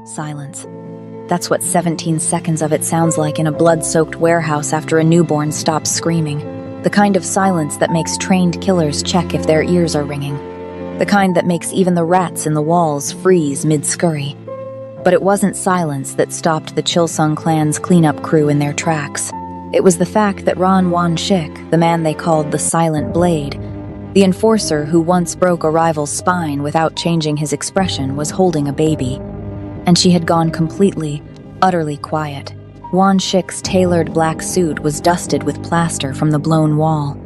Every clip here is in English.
Silence. That's what 17 seconds of it sounds like in a blood-soaked warehouse after a newborn stops screaming. The kind of silence that makes trained killers check if their ears are ringing. The kind that makes even the rats in the walls freeze mid-scurry. But it wasn't silence that stopped the Chilsung clan's cleanup crew in their tracks. It was the fact that Ron Wan-shik, the man they called the Silent Blade, the enforcer who once broke a rival's spine without changing his expression, was holding a baby. And she had gone completely, utterly quiet. Wan-shik's tailored black suit was dusted with plaster from the blown wall.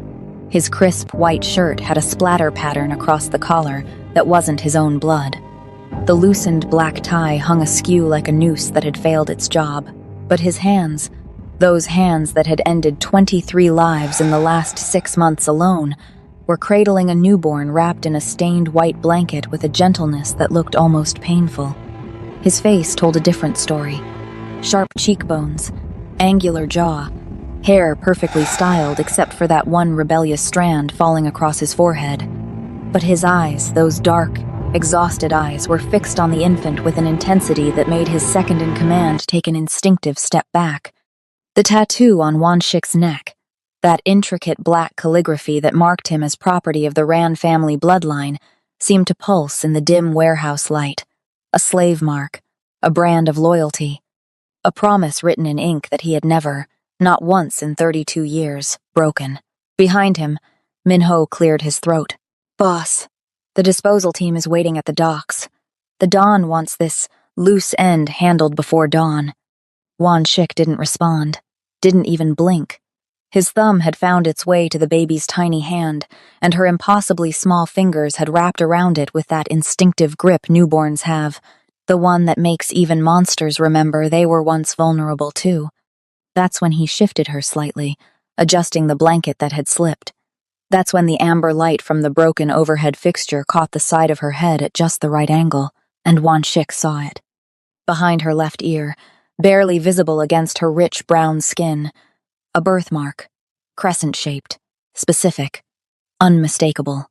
His crisp white shirt had a splatter pattern across the collar that wasn't his own blood. The loosened black tie hung askew like a noose that had failed its job. But his hands, those hands that had ended 23 lives in the last 6 months alone, were cradling a newborn wrapped in a stained white blanket with a gentleness that looked almost painful. His face told a different story. Sharp cheekbones, angular jaw, hair perfectly styled except for that one rebellious strand falling across his forehead. But his eyes, those dark, exhausted eyes, were fixed on the infant with an intensity that made his second-in-command take an instinctive step back. The tattoo on Wan-shik's neck, that intricate black calligraphy that marked him as property of the Ran family bloodline, seemed to pulse in the dim warehouse light. A slave mark, a brand of loyalty, a promise written in ink that he had never, not once in 32 years, broken. Behind him, Minho cleared his throat. "Boss, the disposal team is waiting at the docks. The Dawn wants this loose end handled before dawn." Wan-shik didn't respond, didn't even blink. His thumb had found its way to the baby's tiny hand, and her impossibly small fingers had wrapped around it with that instinctive grip newborns have, the one that makes even monsters remember they were once vulnerable too. That's when he shifted her slightly, adjusting the blanket that had slipped. That's when the amber light from the broken overhead fixture caught the side of her head at just the right angle, and Wan-shik saw it. Behind her left ear, barely visible against her rich brown skin, a birthmark, crescent-shaped, specific, unmistakable.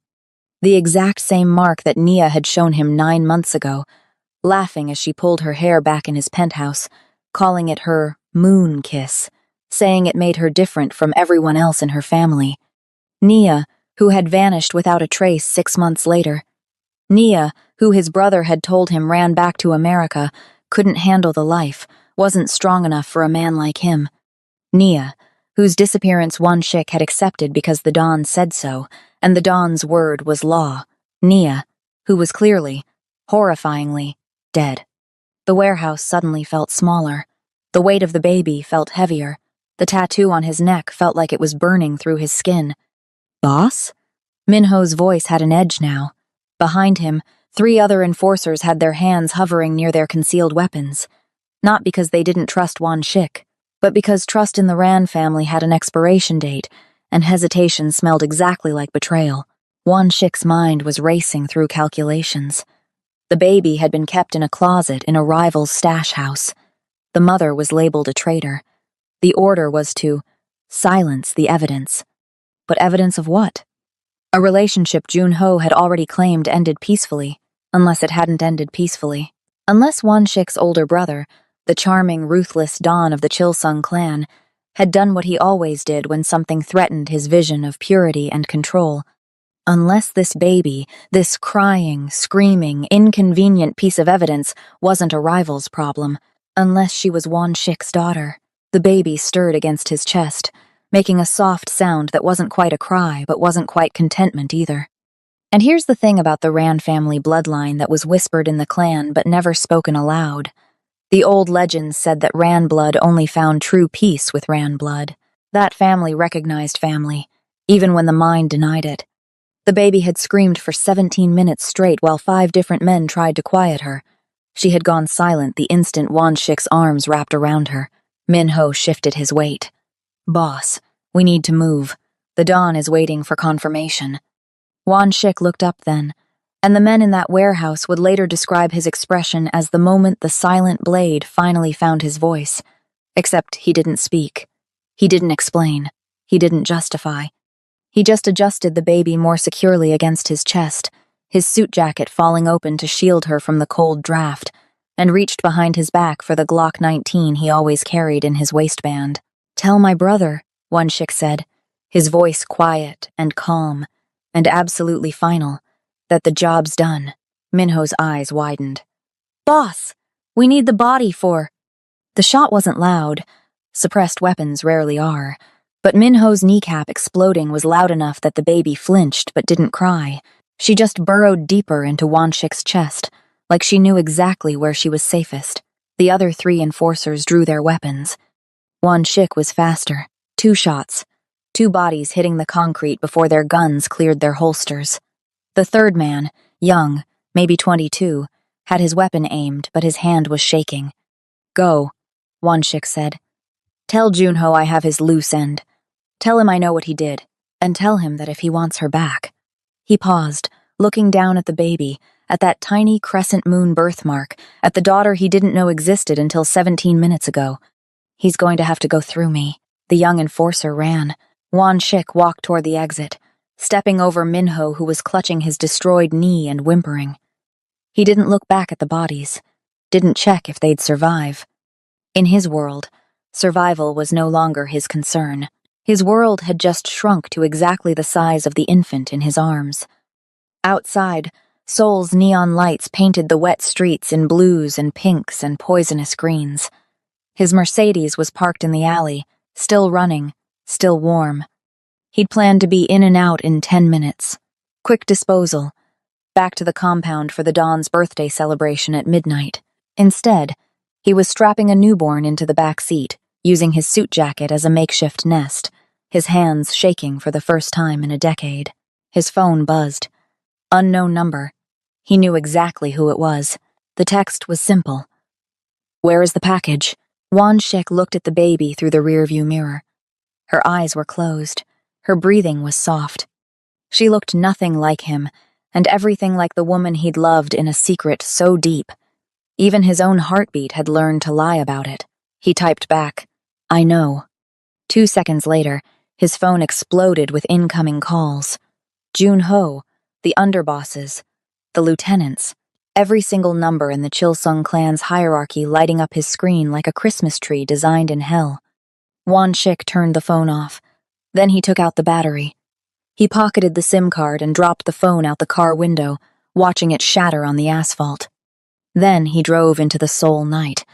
The exact same mark that Nia had shown him 9 months ago, laughing as she pulled her hair back in his penthouse, calling it her moon kiss, saying it made her different from everyone else in her family. Nia, who had vanished without a trace 6 months later. Nia, who his brother had told him ran back to America, couldn't handle the life, wasn't strong enough for a man like him. Nia, whose disappearance Wan-shik had accepted because the Dawn said so, and the Dawn's word was law. Nia, who was clearly, horrifyingly, dead. The warehouse suddenly felt smaller. The weight of the baby felt heavier. The tattoo on his neck felt like it was burning through his skin. "Boss?" Minho's voice had an edge now. Behind him, 3 other enforcers had their hands hovering near their concealed weapons. Not because they didn't trust Wan-shik, but because trust in the Ran family had an expiration date, and hesitation smelled exactly like betrayal. Wan-shik's mind was racing through calculations. The baby had been kept in a closet in a rival's stash house. The mother was labeled a traitor. The order was to silence the evidence. But evidence of what? A relationship Junho had already claimed ended peacefully, unless it hadn't ended peacefully. Unless Wan-shik's older brother, the charming, ruthless Don of the Chilsung clan, had done what he always did when something threatened his vision of purity and control. Unless this baby, this crying, screaming, inconvenient piece of evidence wasn't a rival's problem, unless she was Wan-shik's daughter. The baby stirred against his chest, making a soft sound that wasn't quite a cry but wasn't quite contentment either. And here's the thing about the Ran family bloodline that was whispered in the clan but never spoken aloud. The old legends said that Ran blood only found true peace with Ran blood. That family recognized family, even when the mind denied it. The baby had screamed for 17 minutes straight while 5 different men tried to quiet her. She had gone silent the instant Wan-shik's arms wrapped around her. Minho shifted his weight. "Boss, we need to move. The Dawn is waiting for confirmation." Wan-shik looked up then, and the men in that warehouse would later describe his expression as the moment the Silent Blade finally found his voice. Except he didn't speak. He didn't explain. He didn't justify. He just adjusted the baby more securely against his chest, his suit jacket falling open to shield her from the cold draft. and reached behind his back for the Glock 19 he always carried in his waistband. "Tell my brother," Won-shik said, his voice quiet and calm, and absolutely final, "that the job's done." Minho's eyes widened. "Boss, we need the body for—" The shot wasn't loud. Suppressed weapons rarely are. But Minho's kneecap exploding was loud enough that the baby flinched but didn't cry. She just burrowed deeper into Won-shik's chest, like she knew exactly where she was safest. The other 3 enforcers drew their weapons. Won-shik was faster. 2 shots. 2 bodies hitting the concrete before their guns cleared their holsters. The third man, young, maybe 22, had his weapon aimed, but his hand was shaking. "Go," Won-shik said. "Tell Junho I have his loose end. Tell him I know what he did, and tell him that if he wants her back." He paused, looking down at the baby, at that tiny crescent moon birthmark, at the daughter he didn't know existed until 17 minutes ago. "He's going to have to go through me." The young enforcer ran. Won-shik walked toward the exit, stepping over Minho, who was clutching his destroyed knee and whimpering. He didn't look back at the bodies, didn't check if they'd survive. In his world, survival was no longer his concern. His world had just shrunk to exactly the size of the infant in his arms. Outside, Seoul's neon lights painted the wet streets in blues and pinks and poisonous greens. His Mercedes was parked in the alley, still running, still warm. He'd planned to be in and out in 10 minutes. Quick disposal. Back to the compound for the Don's birthday celebration at midnight. Instead, he was strapping a newborn into the back seat, using his suit jacket as a makeshift nest, his hands shaking for the first time in a decade. His phone buzzed. Unknown number. He knew exactly who it was. The text was simple. "Where is the package?" Won-shik looked at the baby through the rearview mirror. Her eyes were closed. Her breathing was soft. She looked nothing like him, and everything like the woman he'd loved in a secret so deep. Even his own heartbeat had learned to lie about it. He typed back, "I know." 2 seconds later, his phone exploded with incoming calls. Junho, the underbosses, the lieutenants, every single number in the Chilsung clan's hierarchy lighting up his screen like a Christmas tree designed in hell. Won-shik turned the phone off. Then he took out the battery. He pocketed the SIM card and dropped the phone out the car window, watching it shatter on the asphalt. Then he drove into the Seoul night.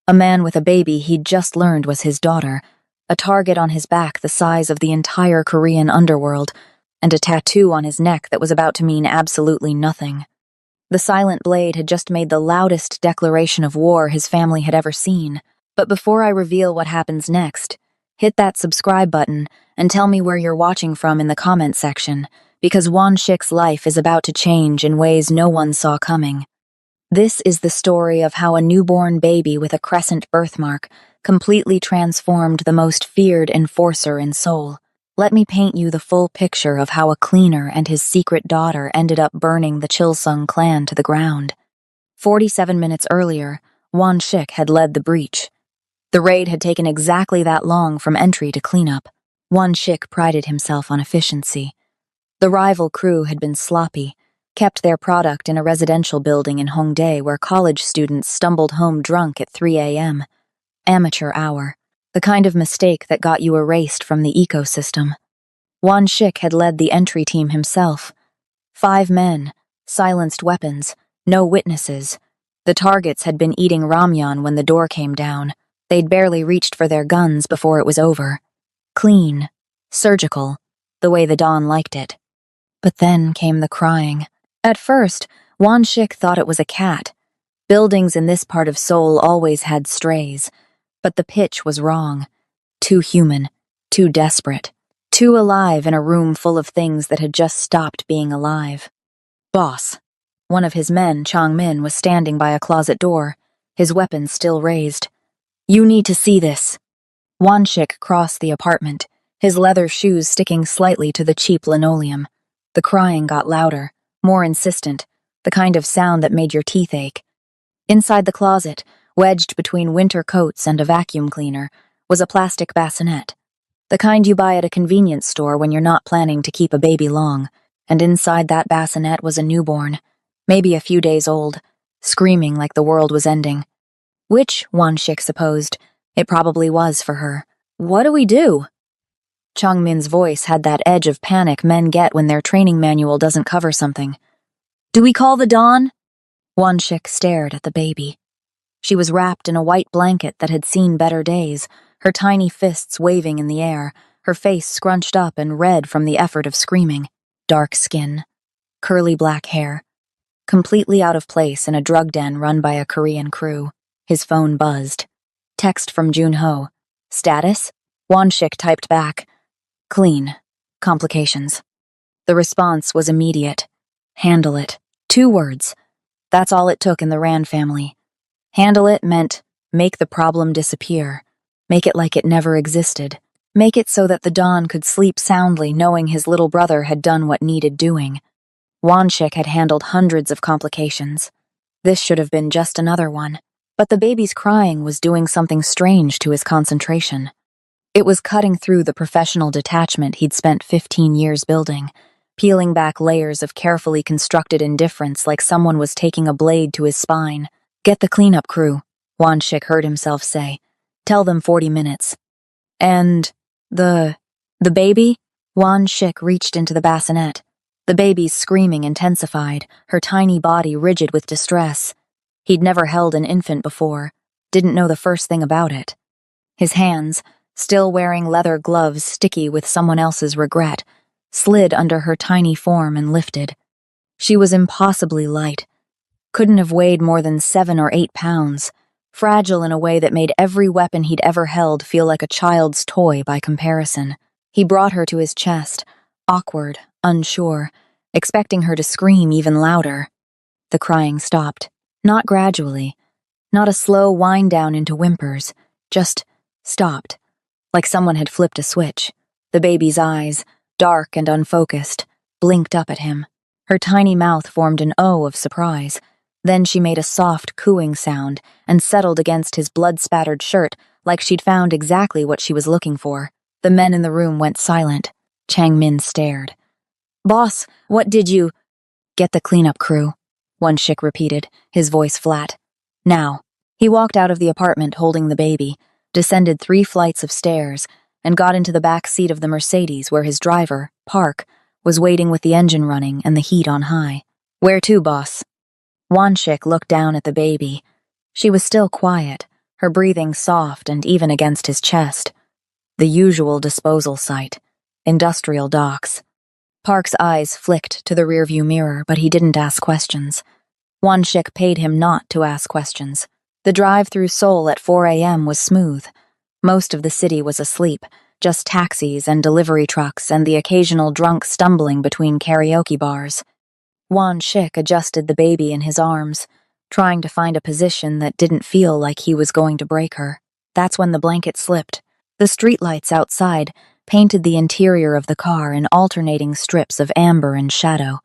A man with a baby he'd just learned was his daughter, a target on his back the size of the entire Korean underworld, and a tattoo on his neck that was about to mean absolutely nothing. The silent blade had just made the loudest declaration of war his family had ever seen. But before I reveal what happens next, hit that subscribe button and tell me where you're watching from in the comment section, because Won-shik's life is about to change in ways no one saw coming. This is the story of how a newborn baby with a crescent birthmark completely transformed the most feared enforcer in Seoul. Let me paint you the full picture of how a cleaner and his secret daughter ended up burning the Chilsung clan to the ground. 47 minutes earlier, Won-shik had led the breach. The raid had taken exactly that long from entry to cleanup. Won-shik prided himself on efficiency. The rival crew had been sloppy, kept their product in a residential building in Hongdae where college students stumbled home drunk at 3 a.m. Amateur hour, the kind of mistake that got you erased from the ecosystem. Won-shik had led the entry team himself. 5 men, silenced weapons, no witnesses. The targets had been eating ramyeon when the door came down. They'd barely reached for their guns before it was over. Clean, surgical, the way the Don liked it. But then came the crying. At first, Won-shik thought it was a cat. Buildings in this part of Seoul always had strays. But the pitch was wrong. Too human, too desperate, too alive in a room full of things that had just stopped being alive. "Boss." One of his men, Chang-min, was standing by a closet door, his weapon still raised. "You need to see this." Won-shik crossed the apartment, his leather shoes sticking slightly to the cheap linoleum. The crying got louder, more insistent, the kind of sound that made your teeth ache. Inside the closet, wedged between winter coats and a vacuum cleaner, was a plastic bassinet. The kind you buy at a convenience store when you're not planning to keep a baby long, and inside that bassinet was a newborn, maybe a few days old, screaming like the world was ending. Which, Wanshik supposed, it probably was for her. What do we do? Changmin's voice had that edge of panic men get when their training manual doesn't cover something. Do we call the dawn? Wanshik stared at the baby. She was wrapped in a white blanket that had seen better days, her tiny fists waving in the air, her face scrunched up and red from the effort of screaming. Dark skin, curly black hair, completely out of place in a drug den run by a Korean crew. His phone buzzed. Text from Junho. Status? Wanshik typed back. Clean. Complications. The response was immediate. Handle it. 2 words. That's all it took in the Rand family. Handle it meant make the problem disappear. Make it like it never existed. Make it so that the Don could sleep soundly knowing his little brother had done what needed doing. Wanshik had handled hundreds of complications. This should have been just another one. But the baby's crying was doing something strange to his concentration. It was cutting through the professional detachment he'd spent 15 years building, peeling back layers of carefully constructed indifference like someone was taking a blade to his spine. Get the cleanup crew, Wanshik heard himself say. Tell them 40 minutes. And the baby? Wanshik reached into the bassinet. The baby's screaming intensified, her tiny body rigid with distress. He'd never held an infant before, didn't know the first thing about it. His hands, still wearing leather gloves sticky with someone else's regret, slid under her tiny form and lifted. She was impossibly light. Couldn't have weighed more than 7 or 8 pounds, fragile in a way that made every weapon he'd ever held feel like a child's toy by comparison. He brought her to his chest, awkward, unsure, expecting her to scream even louder. The crying stopped. Not gradually, not a slow wind down into whimpers, just stopped, like someone had flipped a switch. The baby's eyes, dark and unfocused, blinked up at him. Her tiny mouth formed an O of surprise. Then she made a soft cooing sound and settled against his blood-spattered shirt like she'd found exactly what she was looking for. The men in the room went silent. Changmin stared. Boss, what did you— Get the cleanup crew, Wanshik repeated, his voice flat. Now. He walked out of the apartment holding the baby, descended 3 flights of stairs, and got into the back seat of the Mercedes where his driver, Park, was waiting with the engine running and the heat on high. Where to, boss? Wanshik looked down at the baby. She was still quiet, her breathing soft and even against his chest. The usual disposal site. Industrial docks. Park's eyes flicked to the rearview mirror, but he didn't ask questions. Wanshik paid him not to ask questions. The drive through Seoul at 4 a.m. was smooth. Most of the city was asleep, just taxis and delivery trucks and the occasional drunk stumbling between karaoke bars. Wanshik adjusted the baby in his arms, trying to find a position that didn't feel like he was going to break her. That's when the blanket slipped. The streetlights outside painted the interior of the car in alternating strips of amber and shadow.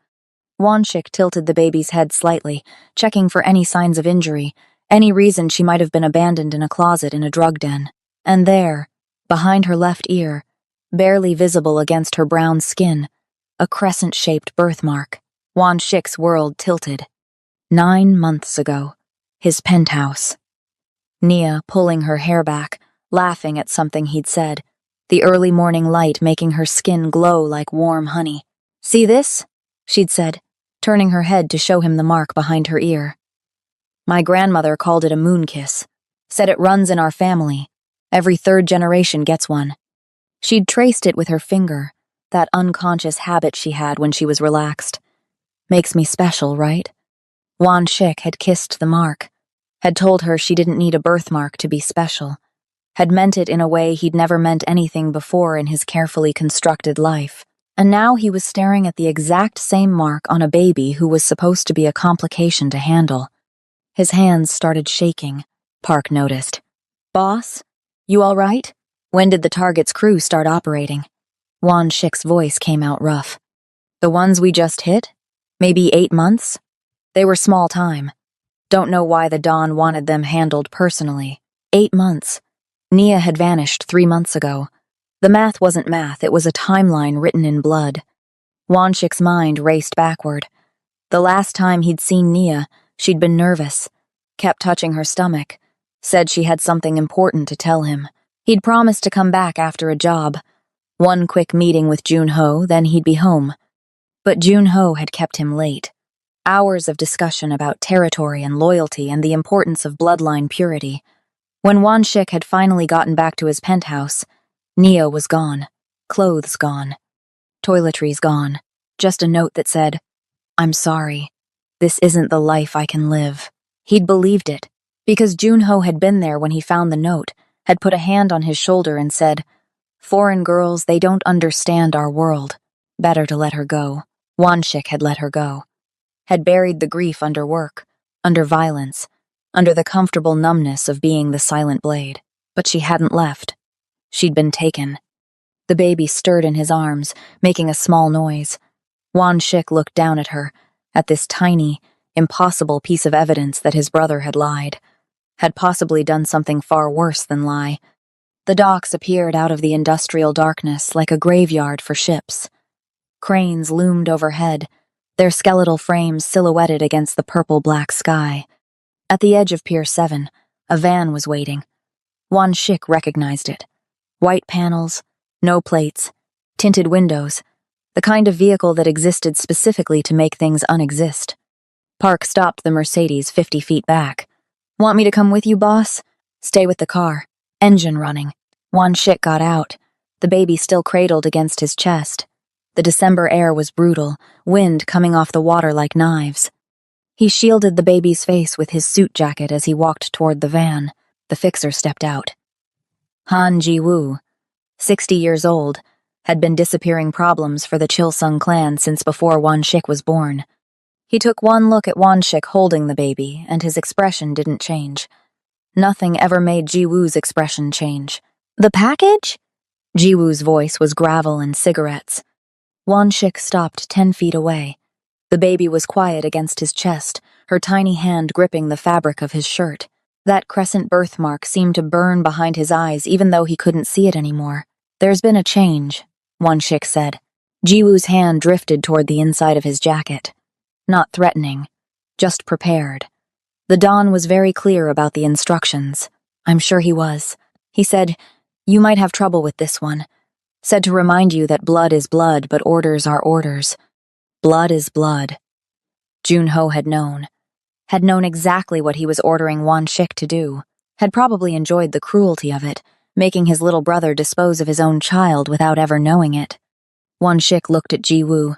Wanshik tilted the baby's head slightly, checking for any signs of injury, any reason she might have been abandoned in a closet in a drug den. And there, behind her left ear, barely visible against her brown skin, a crescent-shaped birthmark. Wanshik's world tilted. 9 months ago. His penthouse. Nia pulling her hair back, laughing at something he'd said, the early morning light making her skin glow like warm honey. See this? She'd said, turning her head to show him the mark behind her ear. My grandmother called it a moon kiss, said it runs in our family. Every 3rd generation gets one. She'd traced it with her finger, that unconscious habit she had when she was relaxed. Makes me special, right? Wanshik had kissed the mark, had told her she didn't need a birthmark to be special, had meant it in a way he'd never meant anything before in his carefully constructed life. And now he was staring at the exact same mark on a baby who was supposed to be a complication to handle. His hands started shaking. Park noticed. Boss? You all right? When did the target's crew start operating? Wanshik's voice came out rough. The ones we just hit? Maybe 8 months? They were small time. Don't know why the Don wanted them handled personally. 8 months. Nia had vanished 3 months ago. The math wasn't math, it was a timeline written in blood. Wanshik's mind raced backward. The last time he'd seen Nia, She'd been nervous, kept touching her stomach, said she had something important to tell him. He'd promised to come back after a job. One quick meeting with Junho, then he'd be home. But Junho had kept him late. Hours of discussion about territory and loyalty and the importance of bloodline purity. When Wanshik had finally gotten back to his penthouse, Neo was gone, clothes gone, toiletries gone, just a note that said, "I'm sorry. This isn't the life I can live." He'd believed it, because Junho had been there when he found the note, had put a hand on his shoulder and said, "Foreign girls, they don't understand our world. Better to let her go." Wanshik had let her go. Had buried the grief under work, under violence, under the comfortable numbness of being the silent blade. But she hadn't left. She'd been taken. The baby stirred in his arms, making a small noise. Wanshik looked down at her, at this tiny, impossible piece of evidence that his brother had lied, had possibly done something far worse than lie. The docks appeared out of the industrial darkness like a graveyard for ships. Cranes loomed overhead, their skeletal frames silhouetted against the purple-black sky. At the edge of Pier 7, a van was waiting. Wanshik recognized it. White panels, no plates, tinted windows, the kind of vehicle that existed specifically to make things unexist. Park stopped the Mercedes 50 feet back. "Want me to come with you, boss?" "Stay with the car. Engine running." Wanshik got out, the baby still cradled against his chest. The December air was brutal, wind coming off the water like knives. He shielded the baby's face with his suit jacket as he walked toward the van. The fixer stepped out. Han Ji-woo, 60 years old, had been disappearing problems for the Chilsung clan since before Wanshik was born. He took one look at Wanshik holding the baby, and his expression didn't change. Nothing ever made Ji-woo's expression change. "The package?" Ji-woo's voice was gravel and cigarettes. Wanshik stopped 10 feet away. The baby was quiet against his chest, her tiny hand gripping the fabric of his shirt. That crescent birthmark seemed to burn behind his eyes even though he couldn't see it anymore. "There's been a change," Wanshik said. Ji-woo's hand drifted toward the inside of his jacket. Not threatening, just prepared. The Don was very clear about the instructions. "I'm sure he was." He said, "You might have trouble with this one." Said to remind you that blood is blood, but orders are orders. Blood is blood. Junho had known exactly what he was ordering Wanshik to do, had probably enjoyed the cruelty of it, making his little brother dispose of his own child without ever knowing it. Wanshik looked at Ji-woo,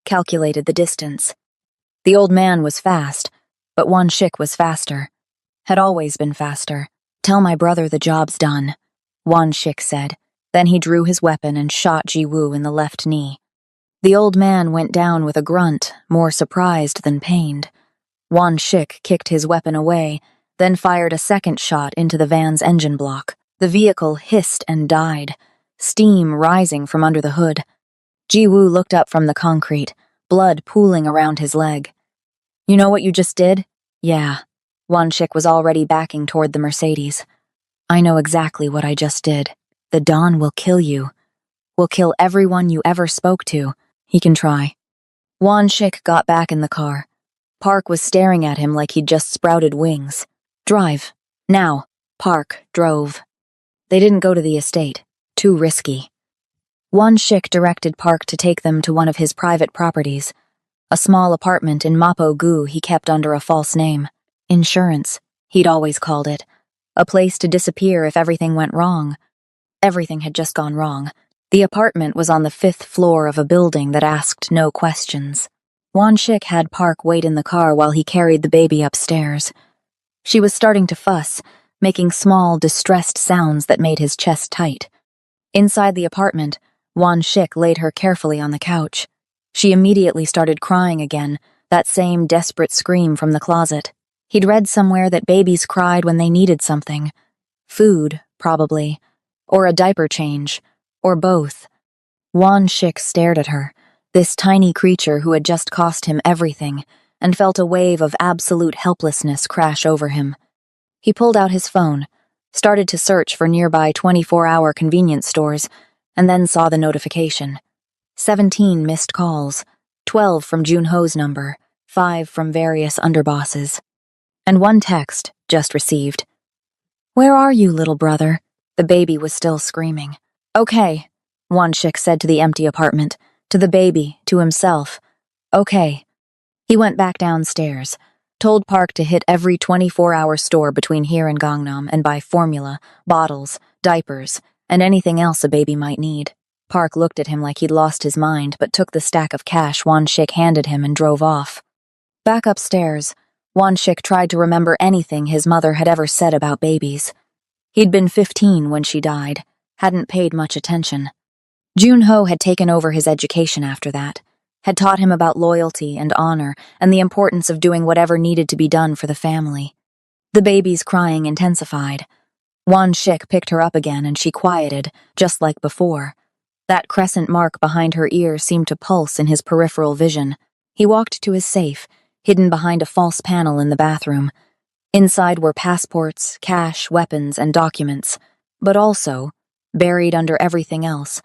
calculated the distance. The old man was fast, but Wanshik was faster. Had always been faster. "Tell my brother the job's done," Wanshik said. Then he drew his weapon and shot Ji-woo in the left knee. The old man went down with a grunt, more surprised than pained. Wanshik kicked his weapon away, then fired a second shot into the van's engine block. The vehicle hissed and died, steam rising from under the hood. Ji-woo looked up from the concrete, blood pooling around his leg. "You know what you just did?" "Yeah." Wanshik was already backing toward the Mercedes. "I know exactly what I just did. The Don will kill you. Will kill everyone you ever spoke to. He can try." Wanshik got back in the car. Park was staring at him like he'd just sprouted wings. "Drive. Now." Park drove. They didn't go to the estate. Too risky. Wanshik directed Park to take them to one of his private properties, a small apartment in Mapo-gu he kept under a false name. Insurance, he'd always called it. A place to disappear if everything went wrong. Everything had just gone wrong. The apartment was on the 5th floor of a building that asked no questions. Wanshik had Park wait in the car while he carried the baby upstairs. She was starting to fuss, making small, distressed sounds that made his chest tight. Inside the apartment, Wanshik laid her carefully on the couch. She immediately started crying again, that same desperate scream from the closet. He'd read somewhere that babies cried when they needed something. Food, probably. Or a diaper change. Or both. Wanshik stared at her, this tiny creature who had just cost him everything, and felt a wave of absolute helplessness crash over him. He pulled out his phone, started to search for nearby 24-hour convenience stores, and then saw the notification. 17 missed calls, 12 from Junho's number, 5 from various underbosses. and one text, just received. "Where are you, little brother?" The baby was still screaming. "Okay," Wonshik said to the empty apartment, to the baby, to himself. "Okay." He went back downstairs, told Park to hit every 24-hour store between here and Gangnam and buy formula, bottles, diapers, and anything else a baby might need. Park looked at him like he'd lost his mind, but took the stack of cash Wonshik handed him and drove off. Back upstairs, Wonshik tried to remember anything his mother had ever said about babies. He'd been 15 when she died, hadn't paid much attention. Junho had taken over his education after that, had taught him about loyalty and honor and the importance of doing whatever needed to be done for the family. The baby's crying intensified. Wonshik picked her up again and she quieted, just like before. That crescent mark behind her ear seemed to pulse in his peripheral vision. He walked to his safe, hidden behind a false panel in the bathroom. Inside were passports, cash, weapons, and documents, but also, buried under everything else,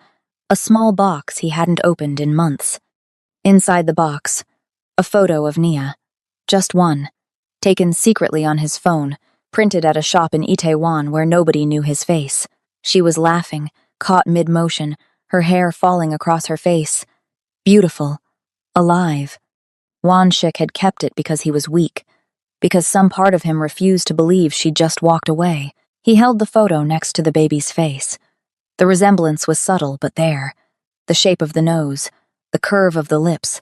a small box he hadn't opened in months. Inside the box, a photo of Nia. Just one, taken secretly on his phone, printed at a shop in Itaewon where nobody knew his face. She was laughing, caught mid-motion, her hair falling across her face. Beautiful. Alive. Wonshik had kept it because he was weak, because some part of him refused to believe she'd just walked away. He held the photo next to the baby's face. The resemblance was subtle, but there. The shape of the nose, the curve of the lips,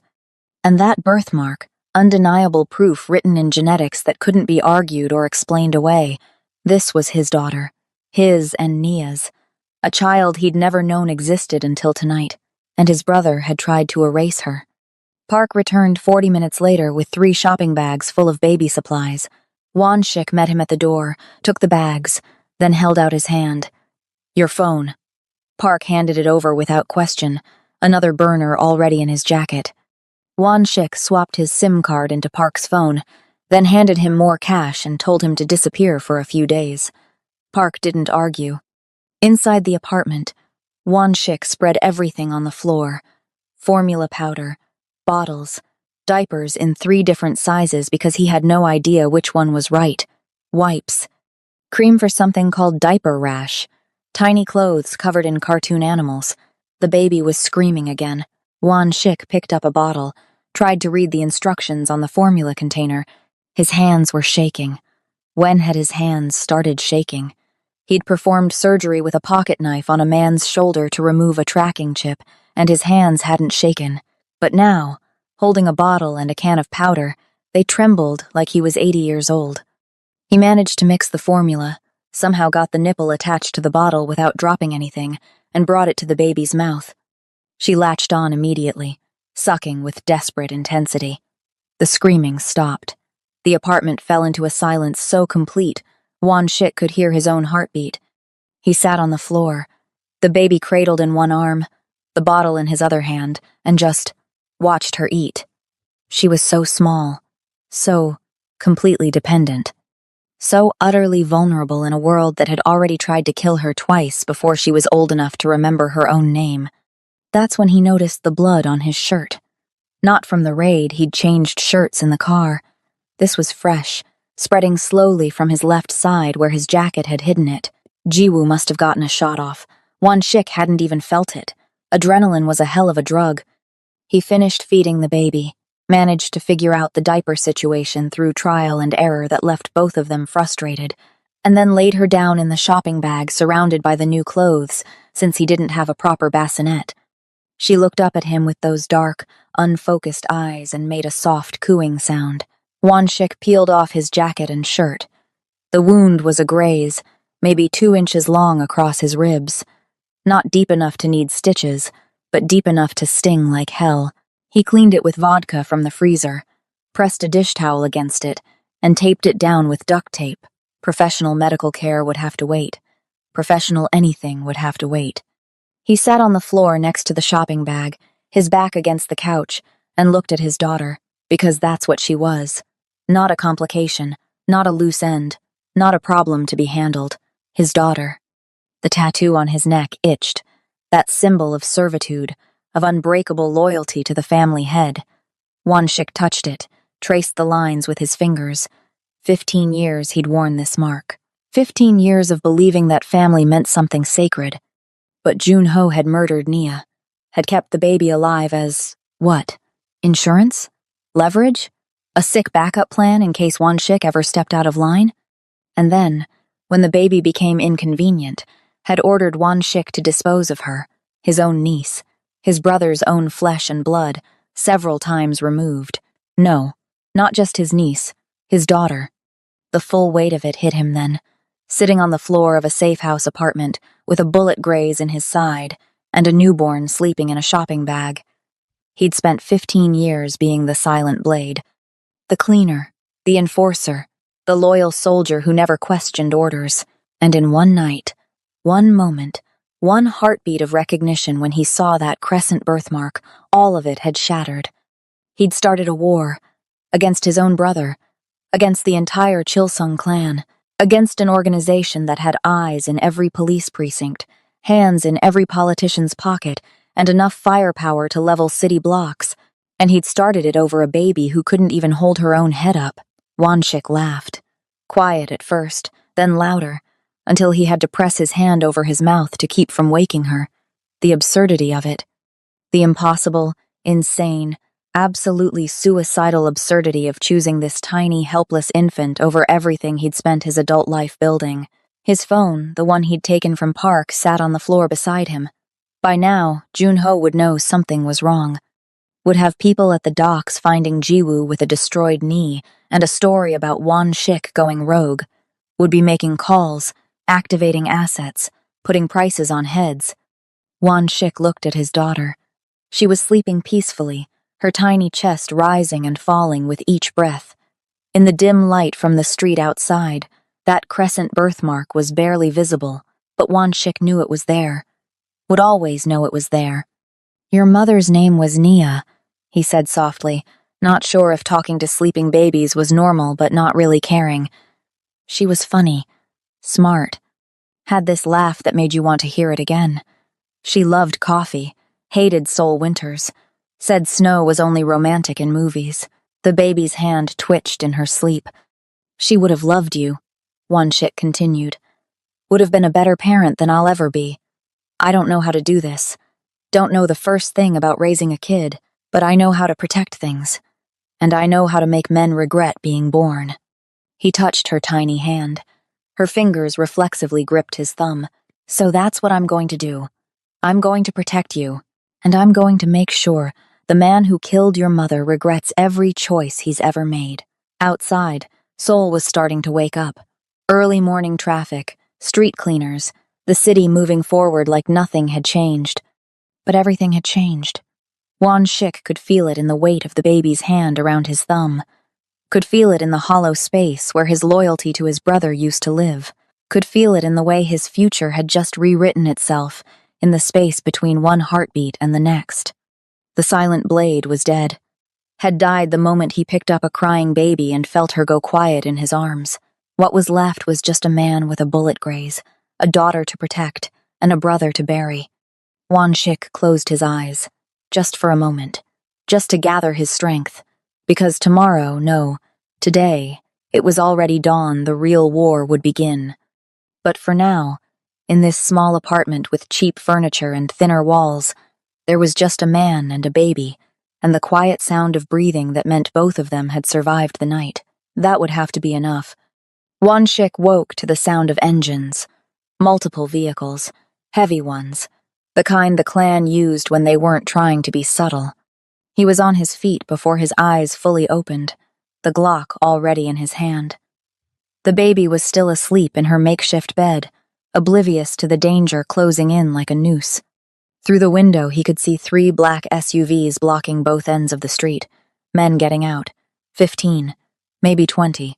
and that birthmark, undeniable proof written in genetics that couldn't be argued or explained away. This was his daughter, his and Nia's, a child he'd never known existed until tonight, and his brother had tried to erase her. Park returned 40 minutes later with 3 shopping bags full of baby supplies. Wonshik met him at the door, took the bags, then held out his hand. "Your phone." Park handed it over without question, another burner already in his jacket. Wonshik swapped his SIM card into Park's phone, then handed him more cash and told him to disappear for a few days. Park didn't argue. Inside the apartment, Wonshik spread everything on the floor. Formula powder, bottles, diapers in 3 different sizes because he had no idea which one was right. Wipes. Cream for something called diaper rash. Tiny clothes covered in cartoon animals. The baby was screaming again. Wonshik picked up a bottle, tried to read the instructions on the formula container. His hands were shaking. When had his hands started shaking? He'd performed surgery with a pocket knife on a man's shoulder to remove a tracking chip, and his hands hadn't shaken. But now, holding a bottle and a can of powder, they trembled like he was 80 years old. He managed to mix the formula, somehow got the nipple attached to the bottle without dropping anything, and brought it to the baby's mouth. She latched on immediately, sucking with desperate intensity. The screaming stopped. The apartment fell into a silence so complete, Wonshik could hear his own heartbeat. He sat on the floor, the baby cradled in one arm, the bottle in his other hand, and just watched her eat. She was so small, so completely dependent, so utterly vulnerable in a world that had already tried to kill her twice before she was old enough to remember her own name. That's when he noticed the blood on his shirt. Not from the raid, he'd changed shirts in the car. This was fresh, spreading slowly from his left side where his jacket had hidden it. Jiwoo must have gotten a shot off. Wonshik hadn't even felt it. Adrenaline was a hell of a drug. He finished feeding the baby, managed to figure out the diaper situation through trial and error that left both of them frustrated, and then laid her down in the shopping bag surrounded by the new clothes, since he didn't have a proper bassinet. She looked up at him with those dark, unfocused eyes and made a soft cooing sound. Wonshik peeled off his jacket and shirt. The wound was a graze, maybe 2 inches long across his ribs. Not deep enough to need stitches, but deep enough to sting like hell. He cleaned it with vodka from the freezer, pressed a dish towel against it, and taped it down with duct tape. Professional medical care would have to wait. Professional anything would have to wait. He sat on the floor next to the shopping bag, his back against the couch, and looked at his daughter, because that's what she was. Not a complication, not a loose end, not a problem to be handled. His daughter. The tattoo on his neck itched, that symbol of servitude, of unbreakable loyalty to the family head. Wonshik touched it, traced the lines with his fingers. 15 years he'd worn this mark. 15 years of believing that family meant something sacred. But Junho had murdered Nia, had kept the baby alive as, what? Insurance? Leverage? A sick backup plan in case Won-shik ever stepped out of line? And then, when the baby became inconvenient, had ordered Won-shik to dispose of her, his own niece, his brother's own flesh and blood, several times removed. No, not just his niece, his daughter. The full weight of it hit him then, sitting on the floor of a safe house apartment with a bullet graze in his side and a newborn sleeping in a shopping bag. He'd spent 15 years being the silent blade, the cleaner, the enforcer, the loyal soldier who never questioned orders. And in one night, one moment, one heartbeat of recognition when he saw that crescent birthmark, all of it had shattered. He'd started a war, against his own brother, against the entire Chilsung clan, against an organization that had eyes in every police precinct, hands in every politician's pocket, and enough firepower to level city blocks. And he'd started it over a baby who couldn't even hold her own head up. Won-shik laughed. Quiet at first, then louder, until he had to press his hand over his mouth to keep from waking her. The absurdity of it. The impossible, insane, absolutely suicidal absurdity of choosing this tiny, helpless infant over everything he'd spent his adult life building. His phone, the one he'd taken from Park, sat on the floor beside him. By now, Junho would know something was wrong. Would have people at the docks finding Jiwoo with a destroyed knee and a story about Won-shik going rogue. Would be making calls, activating assets, putting prices on heads. Won-shik looked at his daughter. She was sleeping peacefully, her tiny chest rising and falling with each breath. In the dim light from the street outside, that crescent birthmark was barely visible, but Won-shik knew it was there. Would always know it was there. "Your mother's name was Nia," he said softly, not sure if talking to sleeping babies was normal but not really caring. She was funny, smart, had this laugh that made you want to hear it again. She loved coffee, hated Seoul winters, said snow was only romantic in movies. The baby's hand twitched in her sleep. "She would have loved you," Won-shik continued. "Would have been a better parent than I'll ever be. I don't know how to do this. Don't know the first thing about raising a kid, but I know how to protect things. And I know how to make men regret being born." He touched her tiny hand. Her fingers reflexively gripped his thumb. "So that's what I'm going to do. I'm going to protect you, and I'm going to make sure the man who killed your mother regrets every choice he's ever made." Outside, Seoul was starting to wake up. Early morning traffic, street cleaners, the city moving forward like nothing had changed. But everything had changed. Won-shik could feel it in the weight of the baby's hand around his thumb. Could feel it in the hollow space where his loyalty to his brother used to live. Could feel it in the way his future had just rewritten itself in the space between one heartbeat and the next. The silent blade was dead. Had died the moment he picked up a crying baby and felt her go quiet in his arms. What was left was just a man with a bullet graze, a daughter to protect, and a brother to bury. Won-shik closed his eyes, just for a moment, just to gather his strength. Because tomorrow, no, today, it was already dawn, the real war would begin. But for now, in this small apartment with cheap furniture and thinner walls, there was just a man and a baby, and the quiet sound of breathing that meant both of them had survived the night. That would have to be enough. Won-shik woke to the sound of engines. Multiple vehicles, heavy ones, the kind the clan used when they weren't trying to be subtle. He was on his feet before his eyes fully opened, the Glock already in his hand. The baby was still asleep in her makeshift bed, oblivious to the danger closing in like a noose. Through the window he could see 3 black SUVs blocking both ends of the street, men getting out, 15, maybe 20,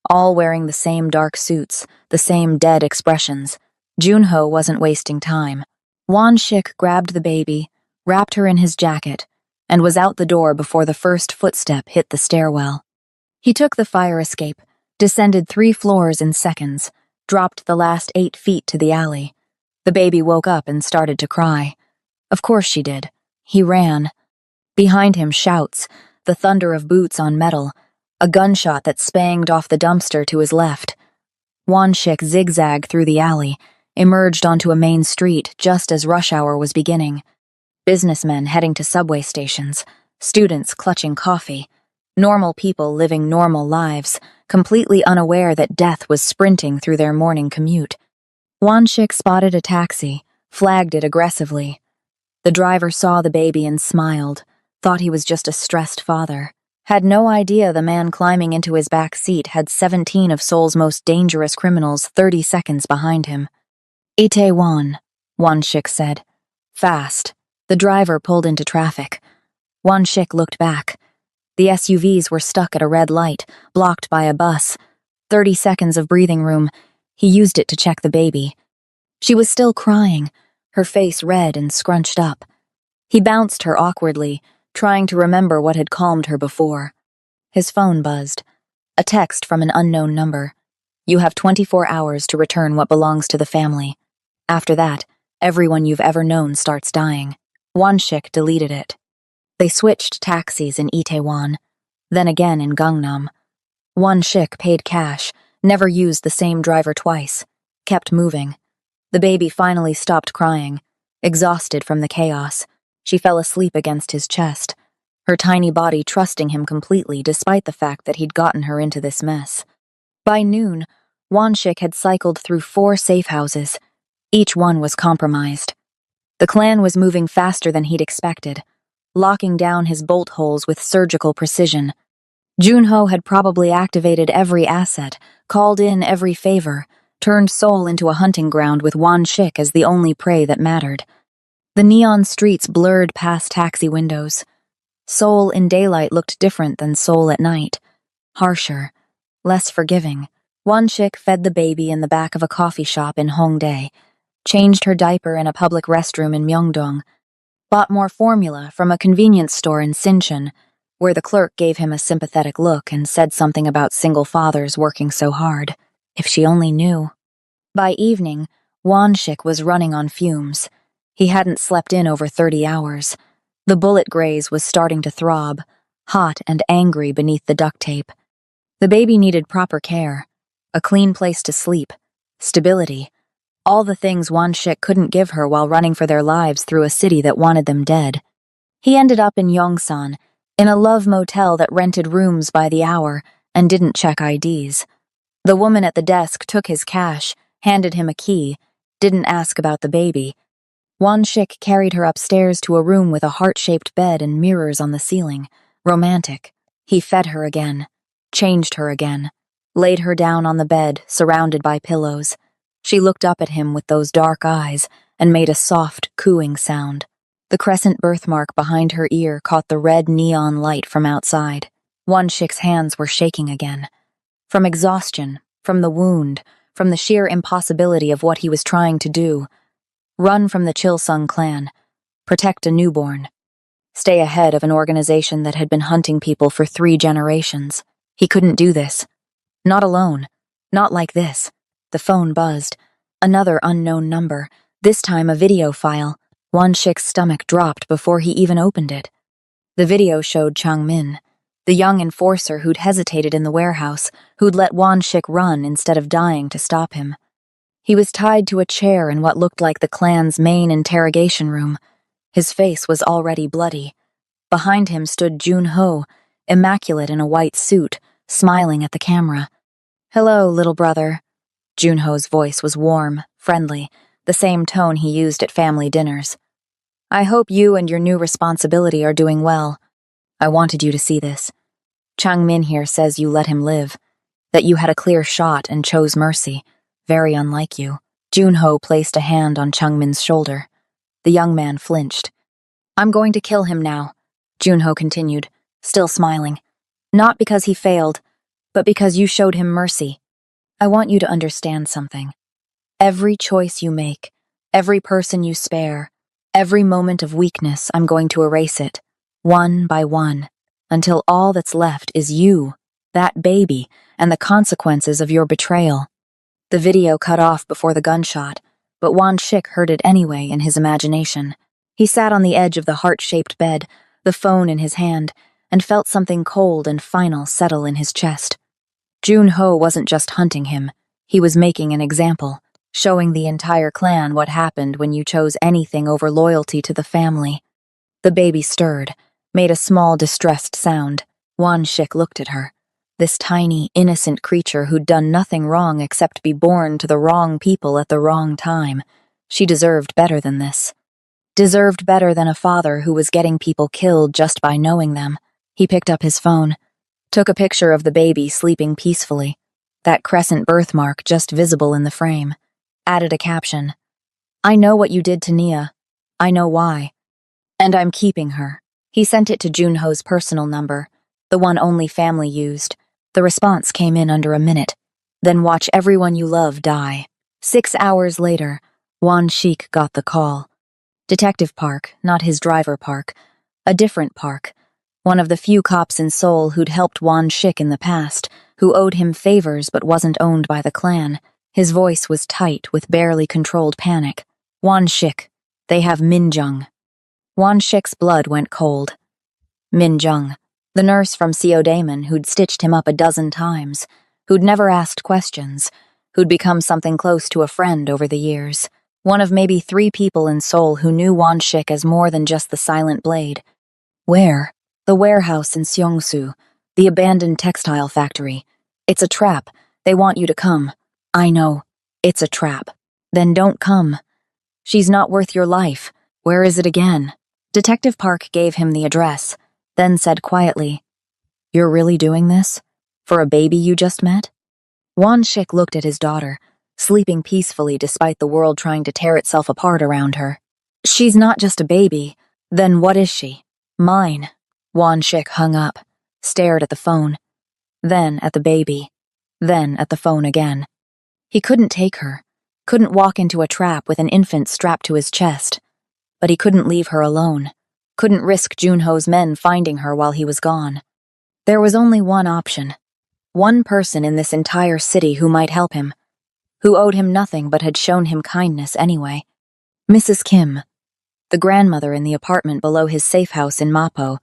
all wearing the same dark suits, the same dead expressions. Junho wasn't wasting time. Won-shik grabbed the baby, wrapped her in his jacket, and was out the door before the first footstep hit the stairwell. He took the fire escape, descended 3 floors in seconds, dropped the last 8 feet to the alley. The baby woke up and started to cry. Of course she did. He ran. Behind him, shouts, the thunder of boots on metal, A gunshot that spanged off the dumpster to his left. Wanshik zigzagged through the alley, emerged onto a main street just as rush hour was beginning. Businessmen heading to subway stations, students clutching coffee, normal people living normal lives, completely unaware that death was sprinting through their morning commute. Wanshik spotted a taxi, flagged it aggressively. The driver saw the baby and smiled, thought he was just a stressed father. Had no idea the man climbing into his back seat had 17 of Seoul's most dangerous criminals 30 seconds behind him. Itaewon, Wanshik said. Fast. The driver pulled into traffic. Wanshik looked back. The SUVs were stuck at a red light, blocked by a bus. 30 seconds of breathing room. He used it to check the baby. She was still crying, her face red and scrunched up. He bounced her awkwardly, trying to remember what had calmed her before. His phone buzzed. A text from an unknown number. You have 24 hours to return what belongs to the family. After that, everyone you've ever known starts dying. Wanshik deleted it. They switched taxis in Itaewon, then again in Gangnam. Wanshik paid cash, never used the same driver twice, kept moving. The baby finally stopped crying, exhausted from the chaos. She fell asleep against his chest, her tiny body trusting him completely despite the fact that he'd gotten her into this mess. By noon, Wanshik had cycled through 4 safe houses. Each one was compromised. The clan was moving faster than he'd expected, locking down his bolt holes with surgical precision. Junho had probably activated every asset, called in every favor, turned Seoul into a hunting ground with Wanshik as the only prey that mattered. The neon streets blurred past taxi windows. Seoul in daylight looked different than Seoul at night. Harsher, less forgiving. Wanshik fed the baby in the back of a coffee shop in Hongdae, changed her diaper in a public restroom in Myeongdong, bought more formula from a convenience store in Sinchon, where the clerk gave him a sympathetic look and said something about single fathers working so hard. If she only knew. By evening, Wanshik was running on fumes. He hadn't slept in over 30 hours. The bullet graze was starting to throb, hot and angry beneath the duct tape. The baby needed proper care, a clean place to sleep, stability, all the things Wanshik couldn't give her while running for their lives through a city that wanted them dead. He ended up in Yongsan, in a love motel that rented rooms by the hour and didn't check IDs. The woman at the desk took his cash, handed him a key, didn't ask about the baby. Wanshik carried her upstairs to a room with a heart-shaped bed and mirrors on the ceiling. Romantic. He fed her again, changed her again, laid her down on the bed, surrounded by pillows. She looked up at him with those dark eyes and made a soft, cooing sound. The crescent birthmark behind her ear caught the red neon light from outside. Wanshik's hands were shaking again. From exhaustion, from the wound, from the sheer impossibility of what he was trying to do. Run from the Chilsung clan. Protect a newborn. Stay ahead of an organization that had been hunting people for 3 generations. He couldn't do this. Not alone. Not like this. The phone buzzed. Another unknown number. This time a video file. Wanshik's stomach dropped before he even opened it. The video showed Changmin, the young enforcer who'd hesitated in the warehouse, who'd let Wanshik run instead of dying to stop him. He was tied to a chair in what looked like the clan's main interrogation room. His face was already bloody. Behind him stood Junho, immaculate in a white suit, smiling at the camera. "Hello, little brother." Junho's voice was warm, friendly, the same tone he used at family dinners. "I hope you and your new responsibility are doing well. I wanted you to see this. Changmin here says you let him live, that you had a clear shot and chose mercy. Very unlike you." Junho placed a hand on Changmin's shoulder. The young man flinched. "I'm going to kill him now," Junho continued, still smiling. "Not because he failed, but because you showed him mercy. I want you to understand something. Every choice you make, every person you spare, every moment of weakness, I'm going to erase it, one by one, until all that's left is you, that baby, and the consequences of your betrayal." The video cut off before the gunshot, but Wanshik heard it anyway in his imagination. He sat on the edge of the heart-shaped bed, the phone in his hand, and felt something cold and final settle in his chest. Jun-ho wasn't just hunting him, he was making an example, showing the entire clan what happened when you chose anything over loyalty to the family. The baby stirred, made a small distressed sound. Won-shik looked at her. This tiny, innocent creature who'd done nothing wrong except be born to the wrong people at the wrong time. She deserved better than this. Deserved better than a father who was getting people killed just by knowing them. He picked up his phone, took a picture of the baby sleeping peacefully, that crescent birthmark just visible in the frame, added a caption. "I know what you did to Nia. I know why. And I'm keeping her." He sent it to Junho's personal number, the one only family used. The response came in under a minute. "Then watch everyone you love die." 6 hours later, Won-shik got the call. Detective Park, not his driver Park. A different Park. One of the few cops in Seoul who'd helped Won-shik in the past, who owed him favors but wasn't owned by the clan. His voice was tight with barely controlled panic. "Won-shik, they have Min-jung." Won-shik's blood went cold. Min-jung, the nurse from Seodaemon who'd stitched him up a dozen times, who'd never asked questions, who'd become something close to a friend over the years. One of maybe 3 people in Seoul who knew Won-shik as more than just the silent blade. Where? The warehouse in Seongsu, the abandoned textile factory. "It's a trap. They want you to come." "I know. It's a trap." "Then don't come. She's not worth your life. Where is it again?" Detective Park gave him the address, then said quietly, "You're really doing this? For a baby you just met?" Won-shik looked at his daughter, sleeping peacefully despite the world trying to tear itself apart around her. "She's not just a baby. Then what is she?" "Mine." Won-shik hung up, stared at the phone, then at the baby, then at the phone again. He couldn't take her, couldn't walk into a trap with an infant strapped to his chest. But he couldn't leave her alone, couldn't risk Junho's men finding her while he was gone. There was only one option. One person in this entire city who might help him, who owed him nothing but had shown him kindness anyway. Mrs. Kim, the grandmother in the apartment below his safe house in Mapo.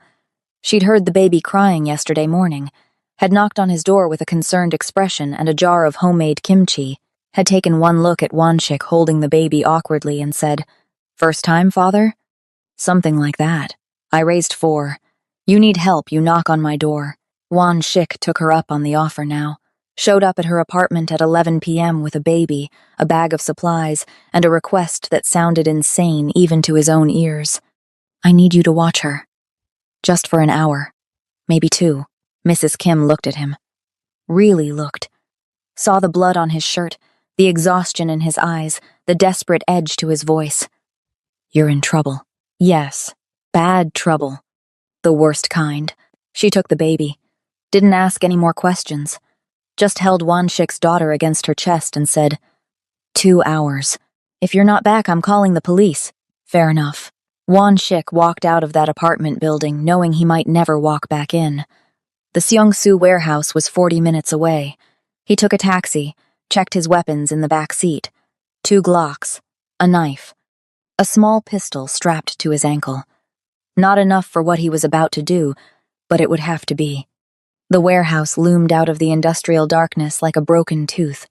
She'd heard the baby crying yesterday morning, had knocked on his door with a concerned expression and a jar of homemade kimchi, had taken one look at Won-shik holding the baby awkwardly and said, "First time, father?" Something like that. "I raised 4. You need help, you knock on my door." Won-shik took her up on the offer now. Showed up at her apartment at 11 p.m. with a baby, a bag of supplies, and a request that sounded insane even to his own ears. "I need you to watch her. Just for an hour. Maybe 2. Mrs. Kim looked at him. Really looked. Saw the blood on his shirt, the exhaustion in his eyes, the desperate edge to his voice. "You're in trouble." Yes, bad trouble. The worst kind. She took the baby. Didn't ask any more questions. Just held Won-shik's daughter against her chest and said, 2 hours. If you're not back, I'm calling the police. Fair enough. Won-shik walked out of that apartment building knowing he might never walk back in. The Seongsu warehouse was 40 minutes away. He took a taxi, checked his weapons in the back seat. 2 Glocks, a knife, a small pistol strapped to his ankle. Not enough for what he was about to do, but it would have to be. The warehouse loomed out of the industrial darkness like a broken tooth.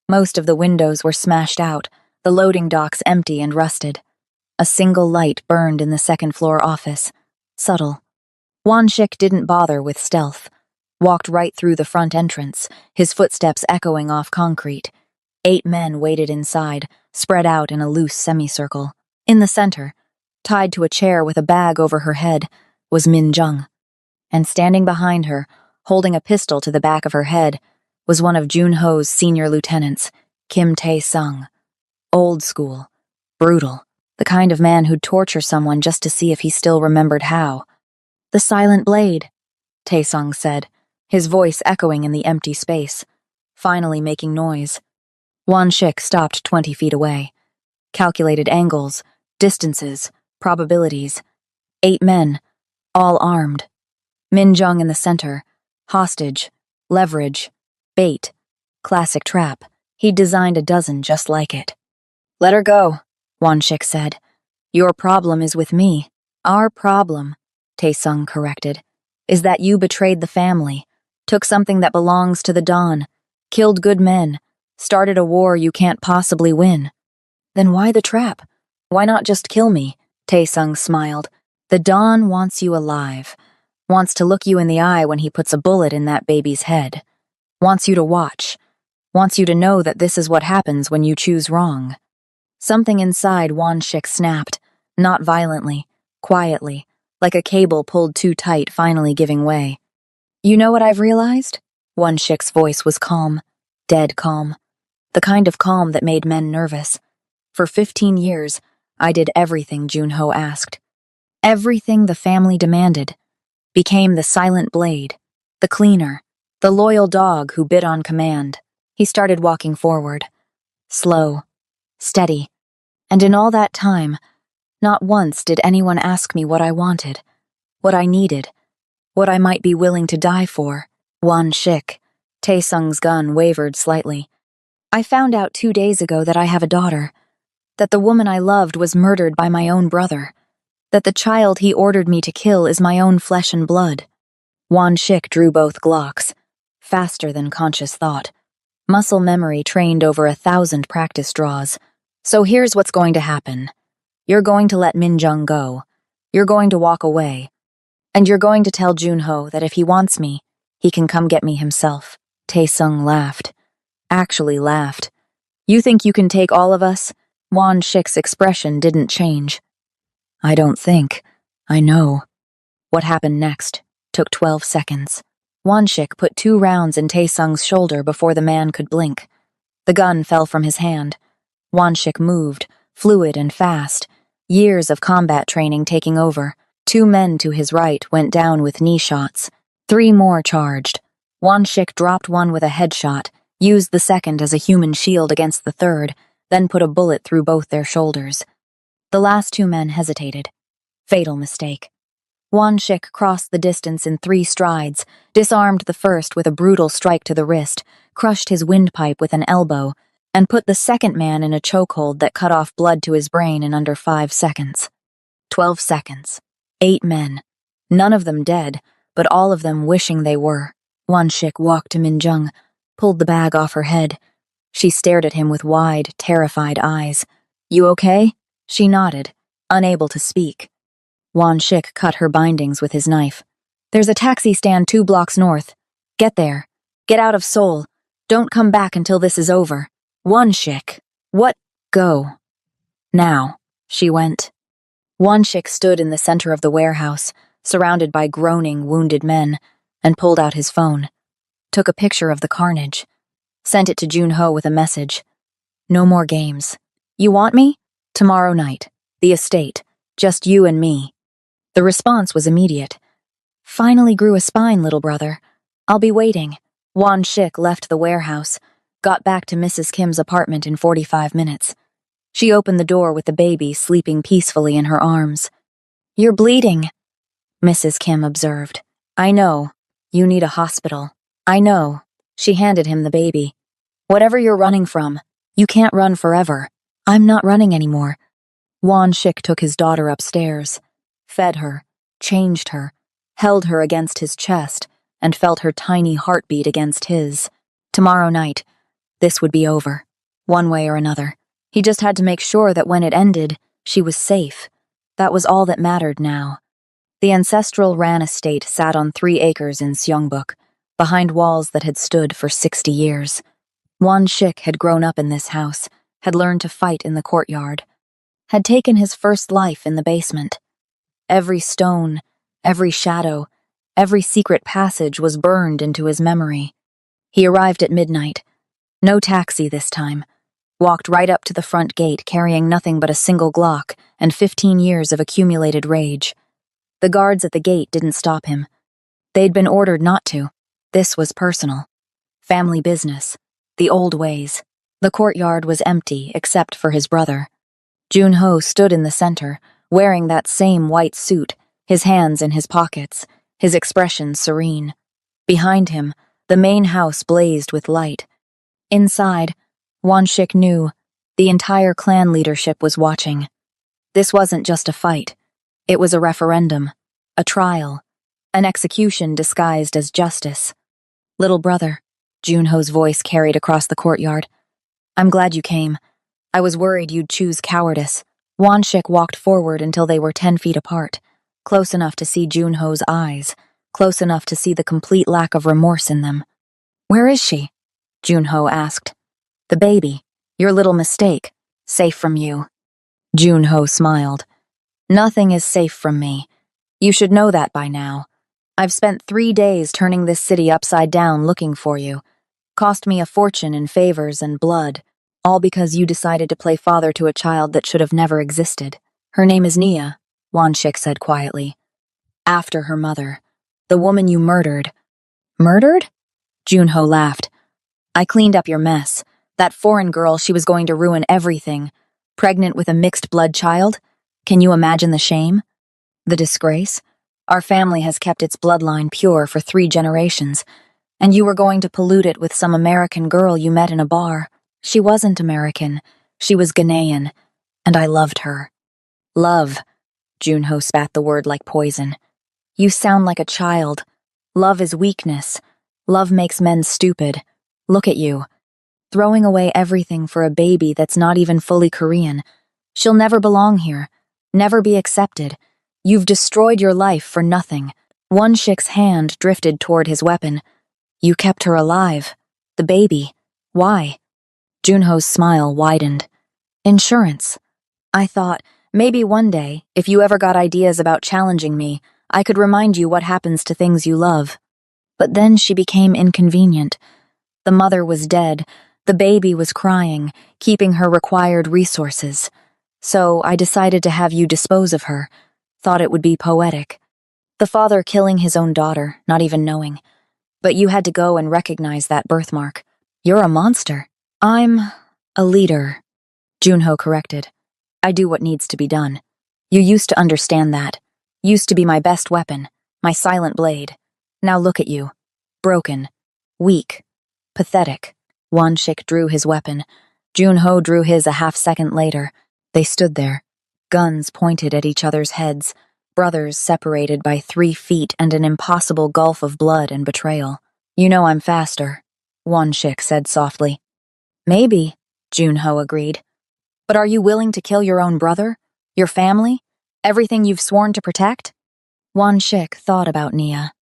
Most of the windows were smashed out, the loading docks empty and rusted. A single light burned in the second-floor office. Subtle. Won-shik didn't bother with stealth. Walked right through the front entrance, his footsteps echoing off concrete. 8 men waited inside, spread out in a loose semicircle. In the center, tied to a chair with a bag over her head, was Min-jung. And standing behind her, holding a pistol to the back of her head, was one of Junho's senior lieutenants, Kim Tae-sung. Old school. Brutal. The kind of man who'd torture someone just to see if he still remembered how. "The silent blade," Tae-sung said, his voice echoing in the empty space, finally making noise. Won-shik stopped 20 feet away. Calculated angles, distances, probabilities. 8 men, all armed. Min-jung in the center. Hostage, leverage, bait, classic trap. He'd designed a dozen just like it. "Let her go," Won-shik said. "Your problem is with me." "Our problem," Tae-sung corrected. is that you betrayed the family, took something that belongs to the Dawn, killed good men, started a war you can't possibly win. Then why the trap? Why not just kill me? Taesung smiled. The Dawn wants you alive, wants to look you in the eye when he puts a bullet in that baby's head, wants you to watch, wants you to know that this is what happens when you choose wrong. Something inside Won-shik snapped, not violently, quietly, like a cable pulled too tight finally giving way. You know what I've realized? Won-shik's voice was calm, dead calm, the kind of calm that made men nervous. For 15 years, I did everything Junho asked. Everything the family demanded. Became the silent blade, the cleaner, the loyal dog who bit on command. He started walking forward. Slow, steady. And in all that time, not once did anyone ask me what I wanted, what I needed, what I might be willing to die for. Won-shik, Taesung's gun wavered slightly. I found out 2 days ago that I have a daughter, that the woman I loved was murdered by my own brother, that the child he ordered me to kill is my own flesh and blood. Won-shik drew both Glocks, faster than conscious thought. Muscle memory trained over 1,000 practice draws. So here's what's going to happen. You're going to let Minjung go. You're going to walk away. And you're going to tell Junho that if he wants me, he can come get me himself. Taesung laughed. Actually laughed. You think you can take all of us? Won-shik's expression didn't change. I don't think. I know. What happened next took 12 seconds. Won-shik put 2 rounds in Taesung's shoulder before the man could blink. The gun fell from his hand. Won-shik moved, fluid and fast, years of combat training taking over. 2 men to his right went down with knee shots. 3 more charged. Won-shik dropped one with a headshot, used the second as a human shield against the third, then put a bullet through both their shoulders. The last 2 men hesitated. Fatal mistake. Won-shik crossed the distance in 3 strides, disarmed the first with a brutal strike to the wrist, crushed his windpipe with an elbow, and put the second man in a chokehold that cut off blood to his brain in under 5 seconds. 12 seconds. 8 men. None of them dead, but all of them wishing they were. Won-shik walked to Minjung, pulled the bag off her head. She stared at him with wide, terrified eyes. You okay? She nodded, unable to speak. Won-shik cut her bindings with his knife. There's a taxi stand 2 blocks north. Get there. Get out of Seoul. Don't come back until this is over. Won-shik. What? Go. Now. She went. Won-shik stood in the center of the warehouse, surrounded by groaning, wounded men, and pulled out his phone. Took a picture of the carnage. Sent it to Junho with a message. No more games. You want me? Tomorrow night. The estate. Just you and me. The response was immediate. Finally grew a spine, little brother. I'll be waiting. Won-shik left the warehouse, got back to Mrs. Kim's apartment in 45 minutes. She opened the door with the baby sleeping peacefully in her arms. You're bleeding, Mrs. Kim observed. I know. You need a hospital. I know. She handed him the baby. Whatever you're running from, you can't run forever. I'm not running anymore. Won-shik took his daughter upstairs, fed her, changed her, held her against his chest, and felt her tiny heartbeat against his. Tomorrow night, this would be over, one way or another. He just had to make sure that when it ended, she was safe. That was all that mattered now. The ancestral Ran estate sat on 3 acres in Seongbuk, behind walls that had stood for 60 years. Won-shik had grown up in this house, had learned to fight in the courtyard, had taken his first life in the basement. Every stone, every shadow, every secret passage was burned into his memory. He arrived at midnight. No taxi this time. Walked right up to the front gate carrying nothing but a single Glock and 15 years of accumulated rage. The guards at the gate didn't stop him. They'd been ordered not to. This was personal. Family business. The old ways. The courtyard was empty except for his brother. Junho stood in the center, wearing that same white suit, his hands in his pockets, his expression serene. Behind him, the main house blazed with light. Inside, Won-shik knew the entire clan leadership was watching. This wasn't just a fight. It was a referendum, a trial, An execution disguised as justice. Little brother, Junho's voice carried across the courtyard. I'm glad you came. I was worried you'd choose cowardice. Wanshik walked forward until they were 10 feet apart, close enough to see Junho's eyes, close enough to see the complete lack of remorse in them. Where is she? Junho asked. The baby. Your little mistake. Safe from you. Junho smiled. Nothing is safe from me. You should know that by now. I've spent 3 days turning this city upside down looking for you. Cost me a fortune in favors and blood, all because you decided to play father to a child that should have never existed. Her name is Nia, Wanshik said quietly. After her mother. The woman you murdered. Murdered? Junho laughed. I cleaned up your mess. That foreign girl, she was going to ruin everything. Pregnant with a mixed-blood child? Can you imagine the shame? The disgrace? Our family has kept its bloodline pure for 3 generations, and you were going to pollute it with some American girl you met in a bar. She wasn't American. She was Ghanaian, and I loved her. Love. Junho spat the word like poison. You sound like a child. Love is weakness. Love makes men stupid. Look at you. Throwing away everything for a baby that's not even fully Korean. She'll never belong here. Never be accepted. You've destroyed your life for nothing. Wanshik's hand drifted toward his weapon. You kept her alive. The baby. Why? Junho's smile widened. Insurance. I thought, maybe one day, if you ever got ideas about challenging me, I could remind you what happens to things you love. But then she became inconvenient. The mother was dead. The baby was crying, keeping her required resources. So I decided to have you dispose of her. Thought it would be poetic. The father killing his own daughter, not even knowing. But you had to go and recognize that birthmark. You're a monster. I'm a leader, Junho corrected. I do what needs to be done. You used to understand that. Used to be my best weapon, my silent blade. Now look at you. Broken. Weak. Pathetic. Wanshik drew his weapon. Junho drew his a half-second later. They stood there, guns pointed at each other's heads, brothers separated by 3 feet and an impossible gulf of blood and betrayal. You know I'm faster, Wanshik said softly. Maybe, Junho agreed. But are you willing to kill your own brother? Your family? Everything you've sworn to protect? Wanshik thought about Nia.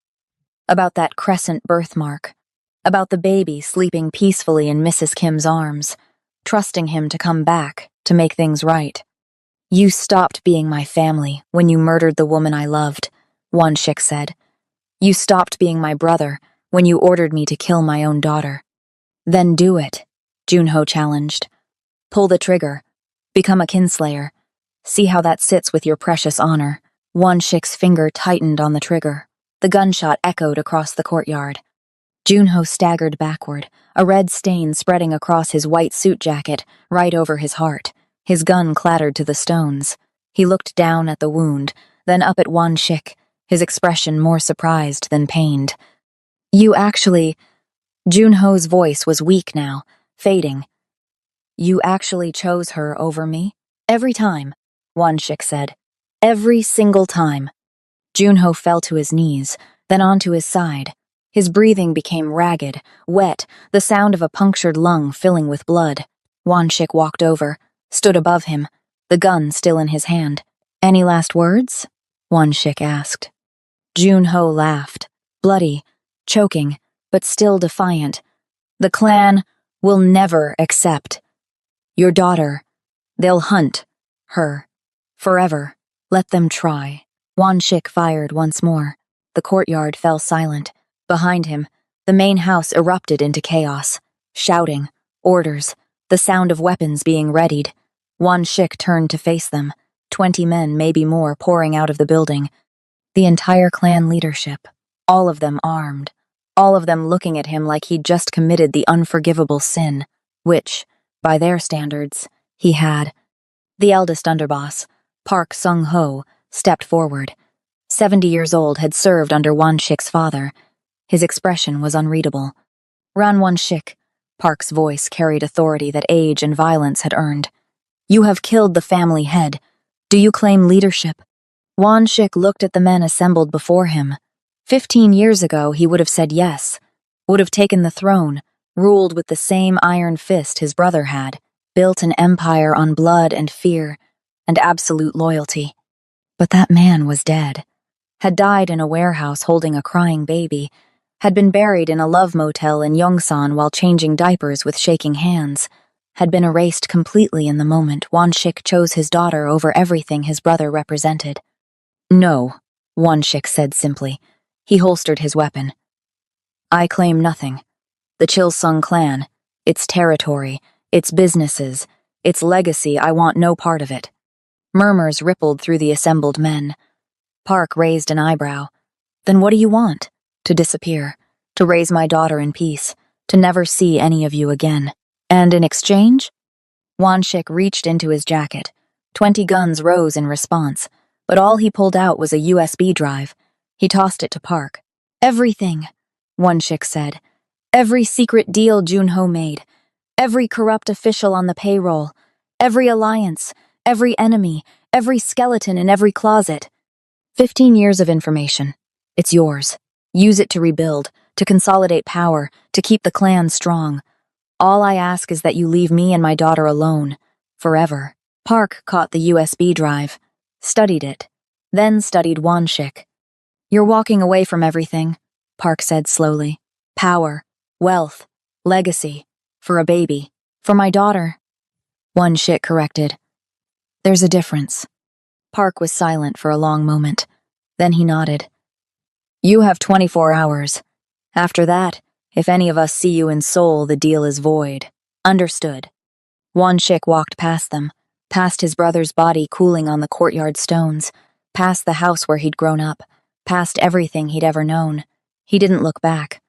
About that crescent birthmark. About the baby sleeping peacefully in Mrs. Kim's arms, trusting him to come back, to make things right. You stopped being my family when you murdered the woman I loved, Wanshik said. You stopped being my brother when you ordered me to kill my own daughter. Then do it, Junho challenged. Pull the trigger. Become a kinslayer. See how that sits with your precious honor. Wanshik's finger tightened on the trigger. The gunshot echoed across the courtyard. Junho staggered backward, a red stain spreading across his white suit jacket, right over his heart. His gun clattered to the stones. He looked down at the wound, then up at Wanshik, his expression more surprised than pained. You actually... Junho's voice was weak now, fading. You actually chose her over me? Every time, Wanshik said. Every single time. Junho fell to his knees, then onto his side. His breathing became ragged, wet, the sound of a punctured lung filling with blood. Wanshik walked over, stood above him, the gun still in his hand. Any last words? Wanshik asked. Junho laughed, bloody, choking, but still defiant. The clan will never accept. Your daughter, they'll hunt her. Forever. Let them try. Wanshik fired once more. The courtyard fell silent. Behind him, the main house erupted into chaos. Shouting, orders, the sound of weapons being readied. Wanshik turned to face them, 20 men, maybe more, pouring out of the building. The entire clan leadership, all of them armed, all of them looking at him like he'd just committed the unforgivable sin, which, by their standards, he had. The eldest underboss, Park Sung-ho, stepped forward. 70 years old, had served under Wanshik's father. His expression was unreadable. Ran Wanshik, Park's voice carried authority that age and violence had earned. You have killed the family head. Do you claim leadership? Wanshik looked at the men assembled before him. 15 years ago, he would have said yes, would have taken the throne, ruled with the same iron fist his brother had, built an empire on blood and fear and absolute loyalty. But that man was dead, had died in a warehouse holding a crying baby, had been buried in a love motel in Yongsan while changing diapers with shaking hands, had been erased completely in the moment Wanshik chose his daughter over everything his brother represented. No, Wanshik said simply. He holstered his weapon. I claim nothing. The Chilsung clan, its territory, its businesses, its legacy, I want no part of it. Murmurs rippled through the assembled men. Park raised an eyebrow. Then what do you want? To disappear, to raise my daughter in peace, to never see any of you again. And in exchange? Wanshik reached into his jacket. 20 guns rose in response, but all he pulled out was a USB drive. He tossed it to Park. Everything, Wanshik said. Every secret deal Junho made. Every corrupt official on the payroll. Every alliance. Every enemy. Every skeleton in every closet. 15 years of information. It's yours. Use it to rebuild, to consolidate power, to keep the clan strong. All I ask is that you leave me and my daughter alone. Forever. Park caught the USB drive, studied it, then studied Wanshik. You're walking away from everything, Park said slowly. Power, wealth, legacy. For a baby. For my daughter. Wanshik corrected. There's a difference. Park was silent for a long moment. Then he nodded. You have 24 hours. After that, if any of us see you in Seoul, the deal is void. Understood. Wanshik walked past them, past his brother's body cooling on the courtyard stones, past the house where he'd grown up, past everything he'd ever known. He didn't look back.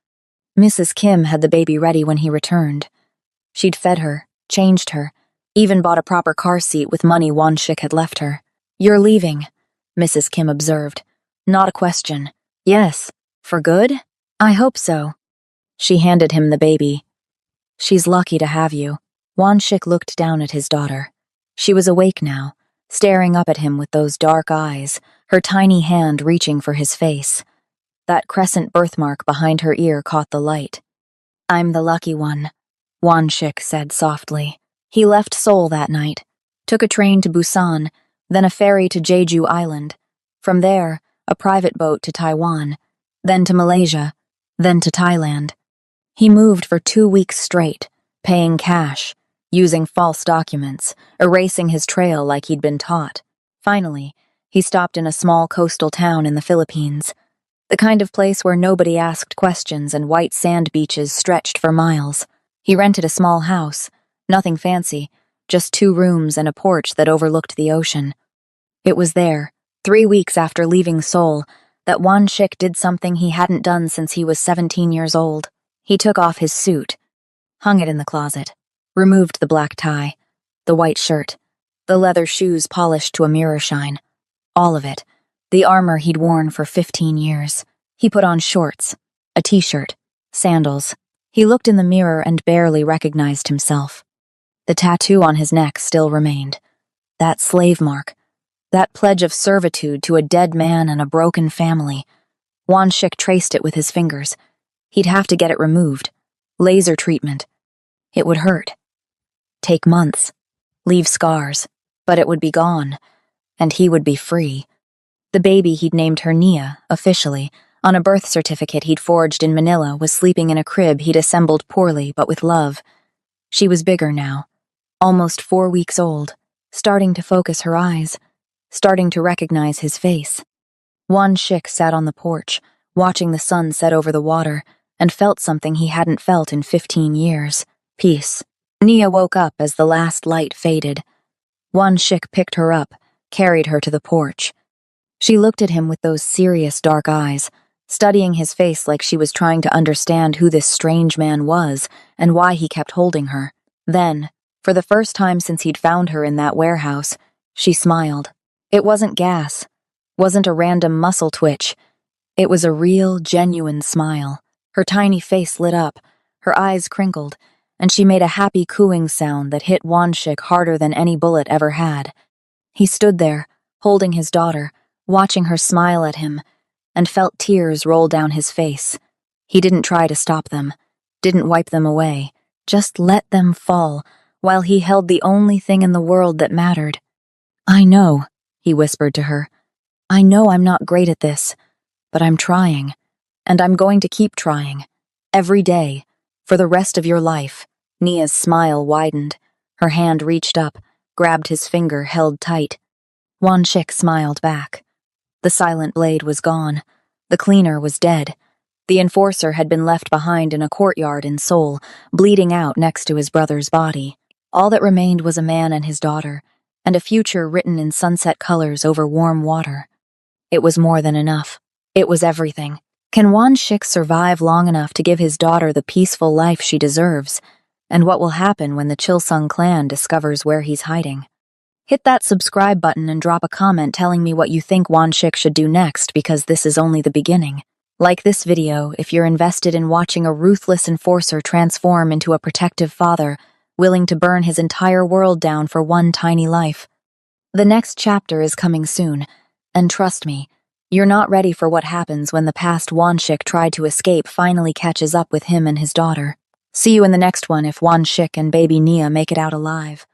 Mrs. Kim had the baby ready when he returned. She'd fed her, changed her, even bought a proper car seat with money Wanshik had left her. You're leaving, Mrs. Kim observed. Not a question. Yes. For good? I hope so. She handed him the baby. She's lucky to have you. Wanshik looked down at his daughter. She was awake now, staring up at him with those dark eyes, her tiny hand reaching for his face. That crescent birthmark behind her ear caught the light. I'm the lucky one, Wanshik said softly. He left Seoul that night, took a train to Busan, then a ferry to Jeju Island. From there, a private boat to Taiwan, then to Malaysia, then to Thailand. He moved for 2 weeks straight, paying cash, using false documents, erasing his trail like he'd been taught. Finally, he stopped in a small coastal town in the Philippines, the kind of place where nobody asked questions and white sand beaches stretched for miles. He rented a small house, nothing fancy, just 2 rooms and a porch that overlooked the ocean. It was there, 3 weeks after leaving Seoul, that Wanshik did something he hadn't done since he was 17 years old. He took off his suit, hung it in the closet, removed the black tie, the white shirt, the leather shoes polished to a mirror shine. All of it, the armor he'd worn for 15 years. He put on shorts, a t-shirt, sandals. He looked in the mirror and barely recognized himself. The tattoo on his neck still remained. That slave mark, that pledge of servitude to a dead man and a broken family. Wanshik traced it with his fingers. He'd have to get it removed. Laser treatment. It would hurt. Take months. Leave scars. But it would be gone. And he would be free. The baby he'd named her Nia, officially, on a birth certificate he'd forged in Manila, was sleeping in a crib he'd assembled poorly but with love. She was bigger now, almost 4 weeks old, starting to focus her eyes, starting to recognize his face. Wanshik sat on the porch, watching the sun set over the water, and felt something he hadn't felt in 15 years. Peace. Nia woke up as the last light faded. Wanshik picked her up, carried her to the porch. She looked at him with those serious dark eyes, studying his face like she was trying to understand who this strange man was and why he kept holding her. Then, for the first time since he'd found her in that warehouse, she smiled. It wasn't gas, wasn't a random muscle twitch. It was a real, genuine smile. Her tiny face lit up, her eyes crinkled, and she made a happy cooing sound that hit Wanshik harder than any bullet ever had. He stood there, holding his daughter, watching her smile at him, and felt tears roll down his face. He didn't try to stop them, didn't wipe them away, just let them fall, while he held the only thing in the world that mattered. "I know," he whispered to her. "I know I'm not great at this, but I'm trying, and I'm going to keep trying. Every day, for the rest of your life." Nia's smile widened. Her hand reached up, grabbed his finger, held tight. Wan Shik smiled back. The silent blade was gone. The cleaner was dead. The enforcer had been left behind in a courtyard in Seoul, bleeding out next to his brother's body. All that remained was a man and his daughter, and a future written in sunset colors over warm water. It was more than enough. It was everything. Can Wan Shik survive long enough to give his daughter the peaceful life she deserves? And what will happen when the Chilsung clan discovers where he's hiding? Hit that subscribe button and drop a comment telling me what you think Wan Shik should do next, because this is only the beginning. Like this video if you're invested in watching a ruthless enforcer transform into a protective father, willing to burn his entire world down for one tiny life. The next chapter is coming soon, and trust me, you're not ready for what happens when the past Wan Shik tried to escape finally catches up with him and his daughter. See you in the next one if Wan Shik and baby Nia make it out alive.